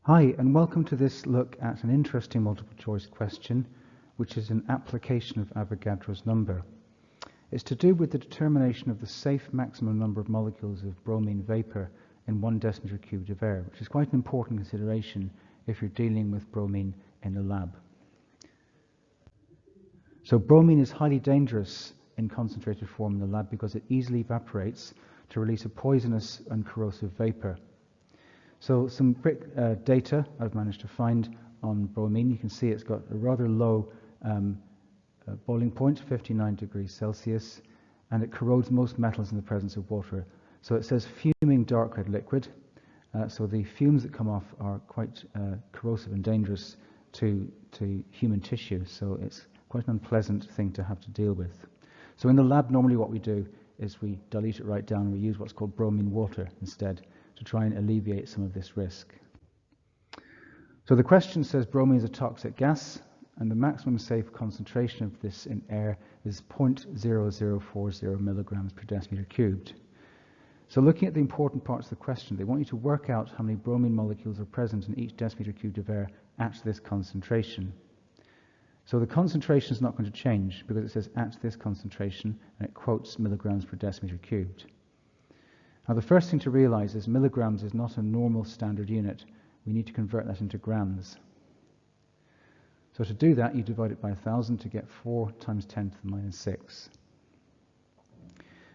Hi, and welcome to this look at an interesting multiple choice question, which is an application of Avogadro's number. It's to do with the determination of the safe maximum number of molecules of bromine vapor in 1 decimeter cubed of air, which is quite an important consideration if you're dealing with bromine in the lab. So bromine is highly dangerous in concentrated form in the lab because it easily evaporates to release a poisonous and corrosive vapor. So some quick data I've managed to find on bromine. You can see it's got a rather low boiling point, 59 degrees Celsius, and it corrodes most metals in the presence of water. So it says fuming dark red liquid. So the fumes that come off are quite corrosive and dangerous to human tissue. So it's quite an unpleasant thing to have to deal with. So in the lab, normally what we do is we dilute it right down and we use what's called bromine water instead to try and alleviate some of this risk. So the question says bromine is a toxic gas and the maximum safe concentration of this in air is 0.0040 milligrams per decimeter cubed. So looking at the important parts of the question, they want you to work out how many bromine molecules are present in each decimeter cubed of air at this concentration. So the concentration is not going to change because it says at this concentration and it quotes milligrams per decimeter cubed. Now the first thing to realize is milligrams is not a normal standard unit. We need to convert that into grams. So to do that, you divide it by 1,000 to get 4 times 10 to the minus 6.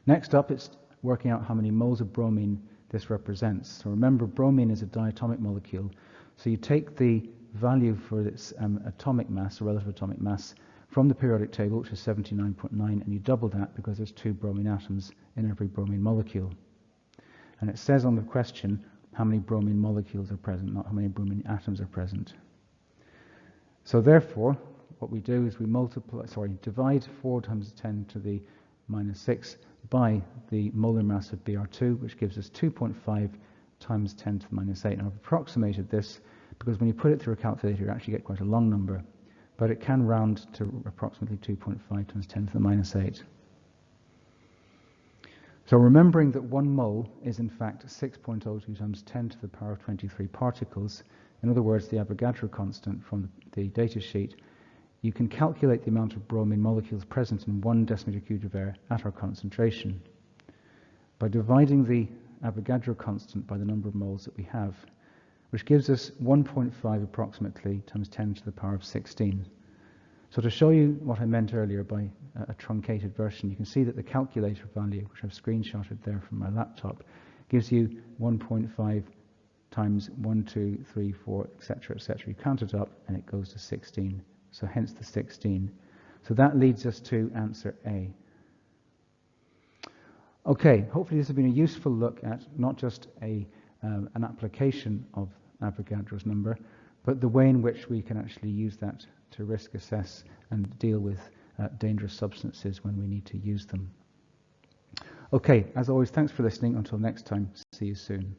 Next up, it's working out how many moles of bromine this represents. So remember, bromine is a diatomic molecule. So you take the value for its atomic mass, or relative atomic mass, from the periodic table, which is 79.9, and you double that because there's 2 bromine atoms in every bromine molecule. And it says on the question how many bromine molecules are present, not how many bromine atoms are present. So therefore, what we do is we divide 4 times 10 to the minus 6 by the molar mass of Br2, which gives us 2.5 times 10 to the minus 8. And I've approximated this because when you put it through a calculator, you actually get quite a long number. But it can round to approximately 2.5 times 10 to the minus 8. So remembering that 1 mole is in fact 6.02 times 10 to the power of 23 particles, in other words, the Avogadro constant from the data sheet, you can calculate the amount of bromine molecules present in 1 decimeter cubed of air at our concentration by dividing the Avogadro constant by the number of moles that we have, which gives us 1.5 approximately times 10 to the power of 16. So to show you what I meant earlier by a truncated version, you can see that the calculator value, which I've screenshotted there from my laptop, gives you 1.5 times 1, 2, 3, 4, etc., etc. You count it up and it goes to 16. So hence the 16. So that leads us to answer A. Okay, hopefully this has been a useful look at not just an application of Avogadro's number, but the way in which we can actually use that to risk assess and deal with dangerous substances when we need to use them. Okay, as always, thanks for listening. Until next time, see you soon.